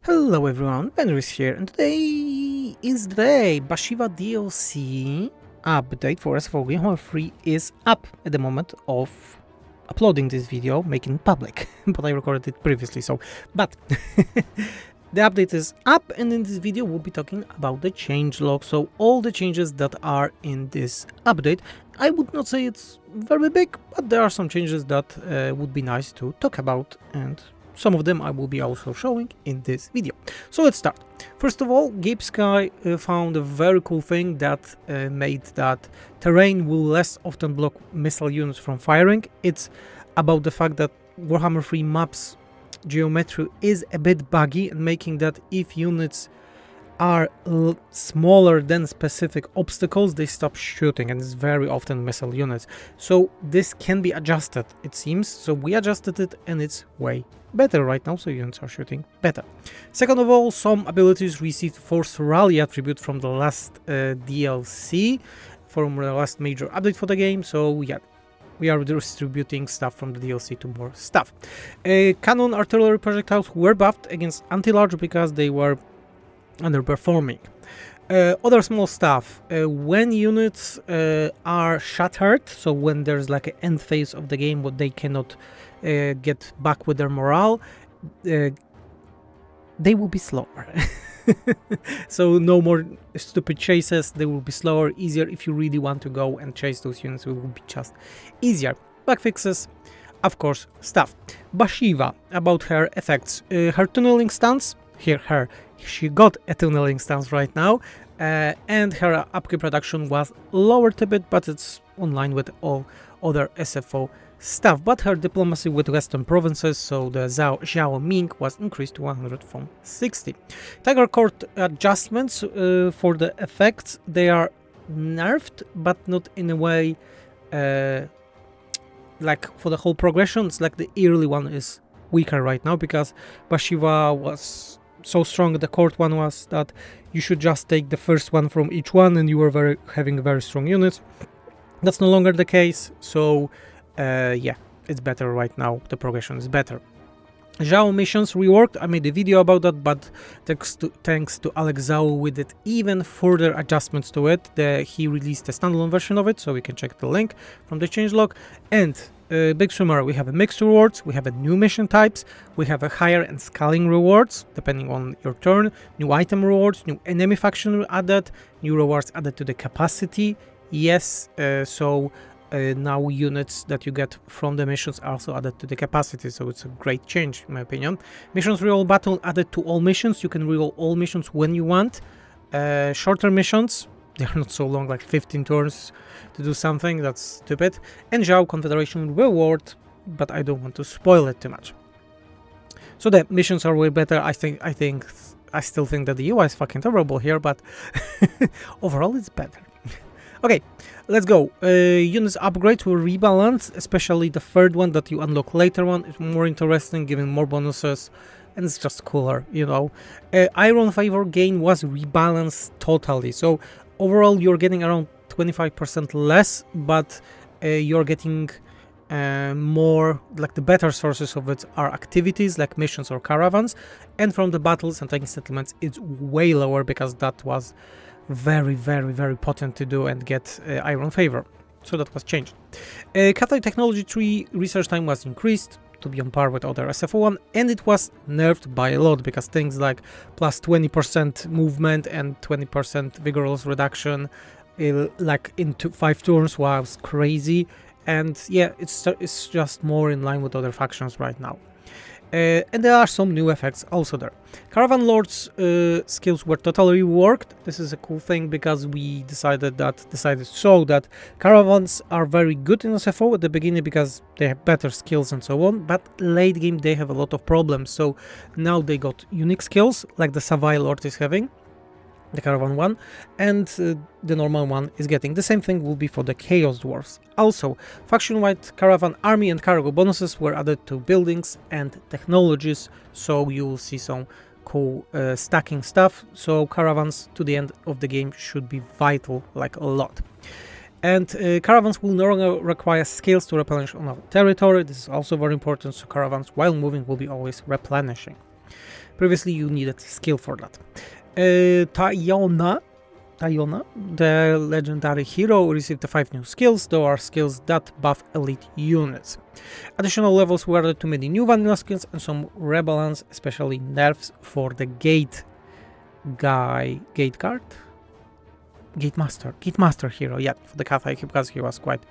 Hello everyone, Fenris here, and today is the day. Bhashiva DLC update for SFO III is up at the moment of uploading this video, making it public, but I recorded it previously, but the update is up, and in this video we'll be talking about the changelog, so all the changes that are in this update. I would not say it's very big, but there are some changes that would be nice to talk about, and some of them I will be also showing in this video. So let's start. First of all, Gabe Sky found a very cool thing that made that terrain will less often block missile units from firing. It's about the fact that Warhammer 3 maps geometry is a bit buggy, and making that if units are smaller than specific obstacles, they stop shooting, and it's very often missile units. So this can be adjusted, it seems. So we adjusted it, and it's way better right now, so units are shooting better. Second of all, some abilities received Force Rally attribute from the last DLC, from the last major update for the game. So yeah, we are distributing stuff from the DLC to more stuff. Cannon artillery projectiles were buffed against anti-large because they were underperforming. Other small stuff, when units are shattered, so when there's like an end phase of the game what they cannot get back with their morale, they will be slower. So no more stupid chases, they will be slower, easier. If you really want to go and chase those units, it will be just easier. Bug fixes, of course, stuff. Bhashiva, about her effects, her tunneling stance, she got a tunneling stance right now, and her upkeep production was lowered a bit, but it's online with all other SFO stuff. But her diplomacy with western provinces, so the Xiao Ming, was increased to 100 from 60. Tiger Court adjustments for the effects, they are nerfed, but not in a way like for the whole progression. It's like the early one is weaker right now, because Bhashiva was so strong, the court one was, that you should just take the first one from each one and you were having very strong units. That's no longer the case, so yeah, it's better right now, the progression is better. Xiao missions reworked, I made a video about that, but thanks to Alex Zhao, we did even further adjustments to it. He released a standalone version of it, so we can check the link from the changelog. And big summary, we have a mixed rewards, we have a new mission types, we have a higher and scaling rewards depending on your turn, new item rewards, new enemy faction added, new rewards added to the capacity. Yes, now units that you get from the missions are also added to the capacity, so it's a great change in my opinion. Missions reroll battle added to all missions, you can reroll all missions when you want. Shorter missions, they are not so long, like 15 turns to do something, that's stupid. And Xiao Confederation reward, but I don't want to spoil it too much. So the missions are way better. I still think that the UI is fucking terrible here, but overall it's better. Okay, let's go. Units upgrade will rebalance, especially the third one that you unlock later on. It's more interesting, giving more bonuses, and it's just cooler, you know. Iron favor gain was rebalanced totally, so overall you're getting around 25% less, but you're getting more, like the better sources of it are activities like missions or caravans, and from the battles and taking settlements it's way lower, because that was very potent to do and get iron favor, so that was changed. Cathay technology tree research time was increased to be on par with other SFO 1, and it was nerfed by a lot, because things like plus 20% movement and 20% vigorous reduction like into 5 turns was crazy, and yeah, it's just more in line with other factions right now. And there are some new effects also there. Caravan Lord's skills were totally reworked. This is a cool thing, because we decided so that caravans are very good in SFO at the beginning because they have better skills and so on, but late game they have a lot of problems, so now they got unique skills like the Savai Lord is having, the caravan one, and the normal one is getting. The same thing will be for the Chaos Dwarfs. Also, faction-wide caravan army and cargo bonuses were added to buildings and technologies, so you will see some cool stacking stuff. So caravans to the end of the game should be vital, like a lot. And caravans will no longer require skills to replenish on our territory. This is also very important, so caravans while moving will be always replenishing. Previously you needed skill for that. Tayona, the legendary hero, received 5 new skills. There are skills that buff elite units. Additional levels were added to many new vanilla skills and some rebalance, especially nerfs for the Gate Master hero, yeah, for the Cathay, because he was quite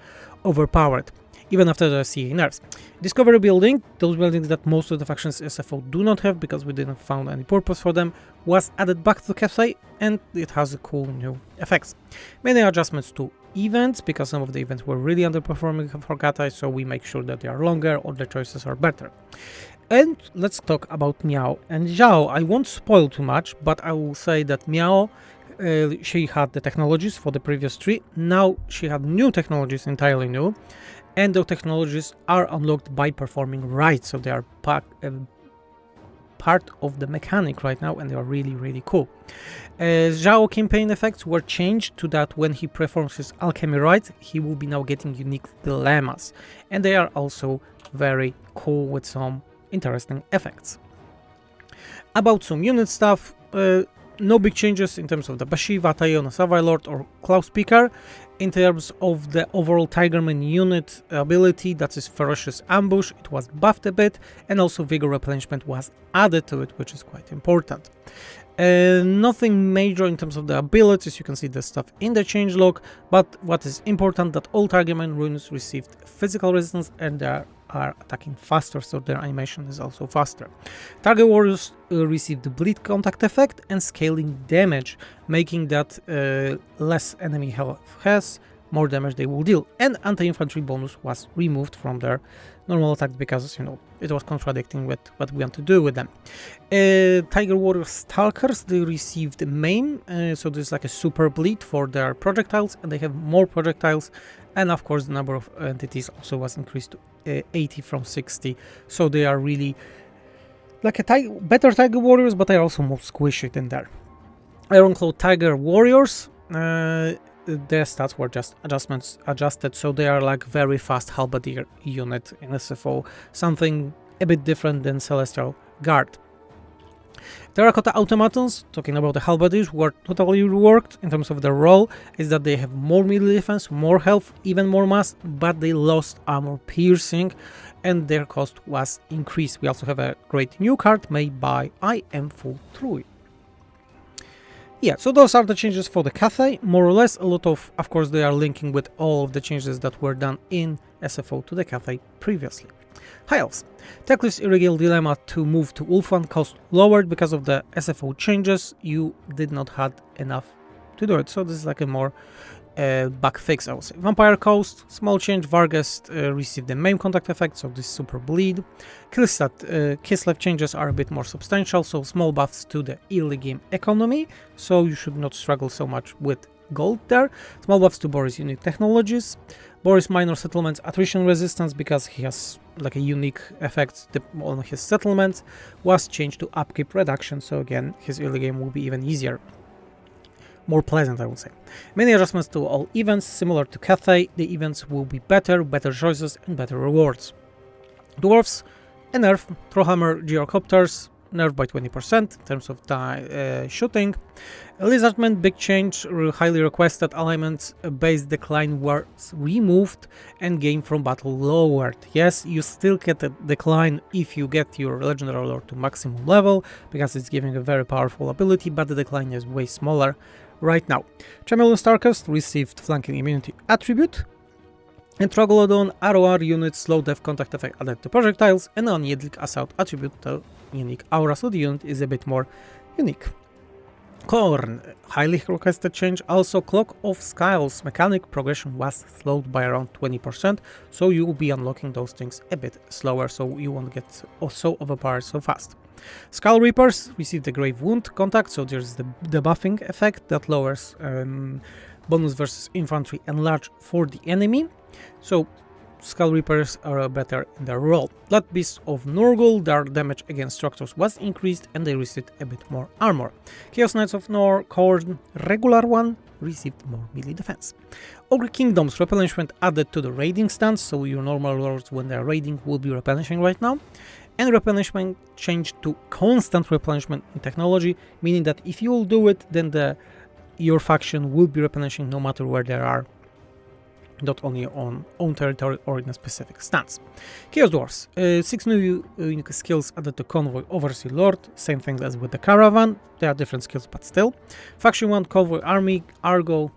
overpowered, even after the CA nerfs. Discovery building, those buildings that most of the factions SFO do not have because we didn't found any purpose for them, was added back to Cathay, and it has a cool new effects. Many adjustments to events, because some of the events were really underperforming for Cathay, so we make sure that they are longer or the choices are better. And let's talk about Miao and Xiao. I won't spoil too much, but I will say that Miao, she had the technologies for the previous 3. Now she had new technologies, entirely new, and those technologies are unlocked by performing raids, so they are part of the mechanic right now, and they are really cool. Xiao campaign effects were changed to that when he performs his alchemy raids, he will be now getting unique dilemmas, and they are also very cool with some interesting effects. About some unit stuff, no big changes in terms of the Bhashiva, Tayona, Savai Lord or Klaus Picker. In terms of the overall Tigerman unit ability, that is Ferocious Ambush, it was buffed a bit, and also Vigor Replenishment was added to it, which is quite important. Nothing major in terms of the abilities, you can see the stuff in the changelog, but what is important that all Tigerman runes received physical resistance and they are attacking faster, so their animation is also faster. Target warriors received the bleed contact effect and scaling damage, making that less enemy health has, more damage they will deal, and anti-infantry bonus was removed from their normal attack because, you know, it was contradicting with what we want to do with them. Tiger Warrior Stalkers, they received maim, so there's like a super bleed for their projectiles, and they have more projectiles, and of course the number of entities also was increased to 80 from 60, so they are really like a better Tiger Warriors, but they're also more squishy than there. Ironclaw Tiger Warriors, their stats were just adjusted, so they are like very fast halberdier unit in SFO, something a bit different than Celestial Guard. Terracotta Automatons, talking about the halberdiers, were totally reworked in terms of their role, is that they have more melee defense, more health, even more mass, but they lost armor piercing and their cost was increased. We also have a great new card made by SFO III. Yeah, so those are the changes for the Cathay, more or less. A lot of course, they are linking with all of the changes that were done in SFO to the Cathay previously. High Elves. Techlif's Irregular Dilemma to move to Ulfan cost lowered because of the SFO changes. You did not have enough to do it, so this is like a more bug fix, I would say. Vampire Coast, small change. Vargas received the main contact effect, so this super bleed. Kislev changes are a bit more substantial, so small buffs to the early game economy, so you should not struggle so much with gold there. Small buffs to Boris unique technologies. Boris minor settlements attrition resistance, because he has like a unique effect on his settlements, was changed to upkeep reduction, so again his early game will be even easier. More pleasant, I would say. Many adjustments to all events, similar to Cathay. The events will be better choices and better rewards. Dwarves, a nerf. Trollhammer Gyrocopters, nerfed by 20% in terms of shooting. Lizardmen, big change. Highly requested alignments base decline was removed and gain from battle lowered. Yes, you still get a decline if you get your legendary lord to maximum level, because it's giving a very powerful ability, but the decline is way smaller right now. Chameleon Starcast received flanking immunity attribute, and Troglodon ROR unit slow death contact effect added to projectiles, and on Jedlik Assault attribute to unique aura, so the unit is a bit more unique. Korn, highly requested change. Also, Clock of Skiles mechanic progression was slowed by around 20%, so you will be unlocking those things a bit slower, so you won't get so overpowered so fast. Skull Reapers received the Grave Wound contact, so there's the debuffing effect that lowers bonus versus infantry and large for the enemy, so Skull Reapers are better in their role. Blood Beasts of Nurgle, their damage against structures was increased and they received a bit more armor. Chaos Knights of Korn, regular one, received more melee defense. Ogre Kingdoms replenishment added to the raiding stance, so your normal lords when they're raiding will be replenishing right now. And replenishment changed to constant replenishment in technology, meaning that if you will do it, then your faction will be replenishing no matter where they are, not only on own territory or in a specific stance. Chaos Dwarfs, 6 new unique skills added to Convoy, Overseer, Lord, same thing as with the Caravan, they are different skills but still. Faction 1, Convoy, Army, Argo,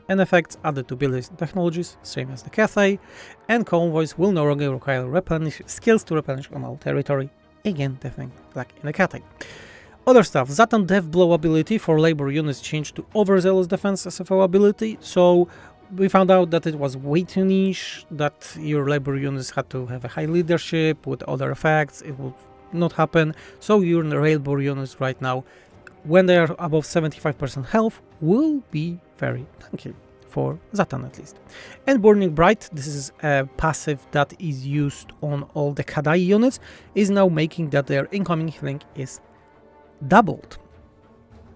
and effects added to abilities and technologies, same as the Cathay, and Convoys will no longer require replenish skills to replenish on all territory, again the thing like in the Cathay. Other stuff, Zatan Death Blow ability for labor units changed to Overzealous Defense SFO ability, so we found out that it was way too niche, that your labor units had to have a high leadership with other effects, it will not happen, so your labor units right now, when they are above 75% health, will be very tanky, for Zatan at least. And Burning Bright, this is a passive that is used on all the Cathay units, is now making that their incoming healing is doubled.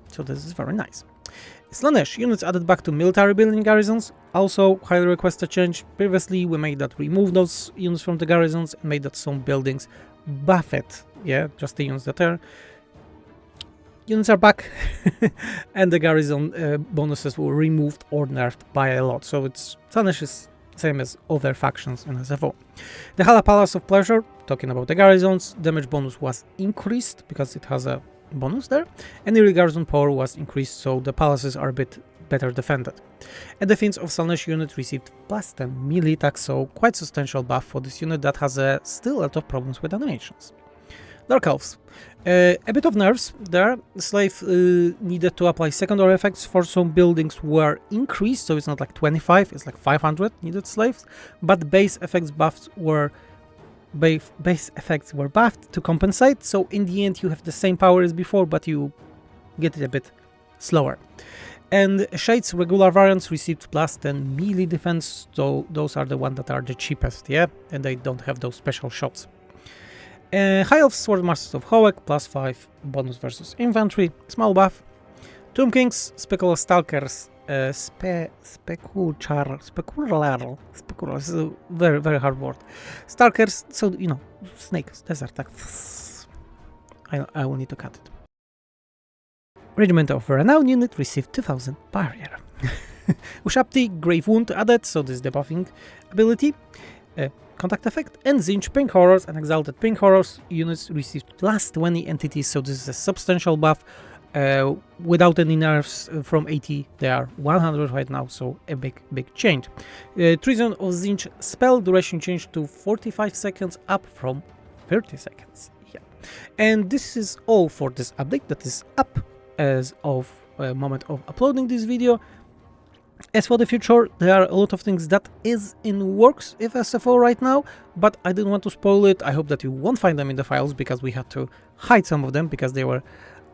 So this is very nice. Slanesh, units added back to military building garrisons, also highly requested change. Previously we made that remove those units from the garrisons and made that some buildings buff it, yeah, just the units that are. Units are back and the garrison bonuses were removed or nerfed by a lot, so it's Slanesh is same as other factions in SFO. The Hala Palace of Pleasure, talking about the garrisons, damage bonus was increased because it has a bonus there, and the garrison power was increased, so the palaces are a bit better defended. And the Fiends of Slanesh unit received plus 10 melee attack, so quite substantial buff for this unit that has still a lot of problems with animations. Dark Elves, a bit of nerfs there. The slave needed to apply secondary effects for some buildings were increased, so it's not like 25, it's like 500 needed slaves, but base effects were buffed to compensate, so in the end you have the same power as before, but you get it a bit slower. And Shade's regular variants received plus 10 melee defense, so those are the ones that are the cheapest, yeah, and they don't have those special shots. High Elf Sword Masters of Hoek, plus 5 bonus versus infantry, small buff. Tomb Kings, Specular Stalkers, Specular is a very, very hard word. Stalkers, so you know, snakes, desert, like, I will need to cut it. Regiment of Renown unit received 2000 barrier. Ushapti, Grave Wound added, so this is the buffing ability. Contact effect, and Zinch Pink Horrors and Exalted Pink Horrors units received plus 20 entities, so this is a substantial buff. Without any nerfs from 80, they are 100 right now, so a big change. Treason of Zinch spell duration changed to 45 seconds, up from 30 seconds. Yeah, and this is all for this update that is up as of moment of uploading this video. As for the future, there are a lot of things that is in works with SFO right now, but I didn't want to spoil it. I hope that you won't find them in the files, because we had to hide some of them because they were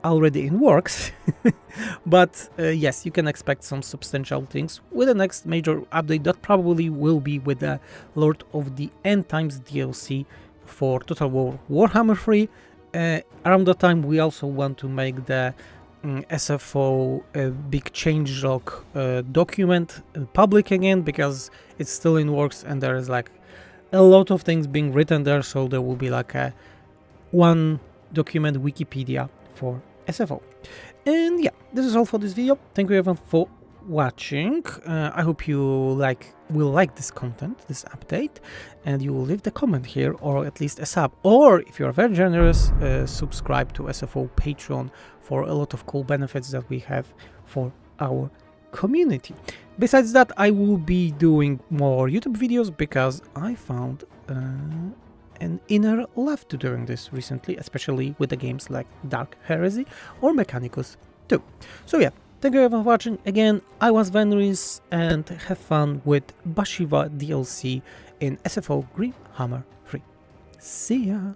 already in works. But yes, you can expect some substantial things with the next major update that probably will be with the Lord of the End Times DLC for Total War Warhammer 3. Around that time we also want to make the SFO big changelog document public again, because it's still in works and there is like a lot of things being written there, so there will be like a one document Wikipedia for SFO. And yeah, this is all for this video. Thank you everyone for watching. I hope you will like this content, this update, and you will leave the comment here, or at least a sub, or if you are very generous, subscribe to SFO Patreon for a lot of cool benefits that we have for our community. Besides that, I will be doing more YouTube videos because I found an inner love to doing this recently, especially with the games like Dark Heresy or Mechanicus 2. So yeah, thank you everyone for watching. Again, I was Venris, and have fun with Bhashiva DLC in SFO Grimmhammer 3. See ya!